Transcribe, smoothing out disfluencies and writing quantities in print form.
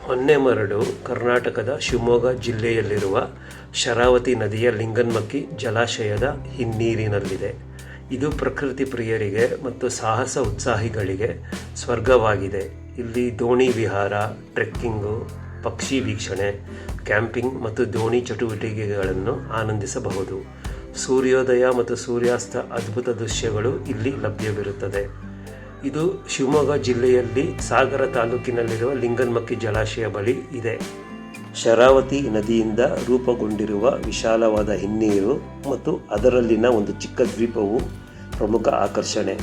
ಹೊನ್ನೆಮರಡು ಕರ್ನಾಟಕದ ಶಿವಮೊಗ್ಗ ಜಿಲ್ಲೆಯಲ್ಲಿರುವ ಶರಾವತಿ ನದಿಯ ಲಿಂಗನಮಕ್ಕಿ ಜಲಾಶಯದ ಹಿನ್ನೀರಿನಲ್ಲಿದೆ. ಇದು ಪ್ರಕೃತಿ ಪ್ರಿಯರಿಗೆ ಮತ್ತು ಸಾಹಸ ಉತ್ಸಾಹಿಗಳಿಗೆ ಸ್ವರ್ಗವಾಗಿದೆ. ಇಲ್ಲಿ ದೋಣಿ ವಿಹಾರ, ಟ್ರೆಕ್ಕಿಂಗು, ಪಕ್ಷಿ ವೀಕ್ಷಣೆ, ಕ್ಯಾಂಪಿಂಗ್ ಮತ್ತು ದೋಣಿ ಚಟುವಟಿಕೆಗಳನ್ನು ಆನಂದಿಸಬಹುದು. ಸೂರ್ಯೋದಯ ಮತ್ತು ಸೂರ್ಯಾಸ್ತ ಅದ್ಭುತ ದೃಶ್ಯಗಳು ಇಲ್ಲಿ ಲಭ್ಯವಿರುತ್ತದೆ. ಇದು ಶಿವಮೊಗ್ಗ ಜಿಲ್ಲೆಯಲ್ಲಿ ಸಾಗರ ತಾಲೂಕಿನಲ್ಲಿರುವ ಲಿಂಗನಮಕ್ಕಿ ಜಲಾಶಯ ಬಳಿ ಇದೆ. ಶರಾವತಿ ನದಿಯಿಂದ ರೂಪುಗೊಂಡಿರುವ ವಿಶಾಲವಾದ ಹಿನ್ನೀರು ಮತ್ತು ಅದರಲ್ಲಿನ ಒಂದು ಚಿಕ್ಕ ದ್ವೀಪವು ಪ್ರಮುಖ ಆಕರ್ಷಣೆ.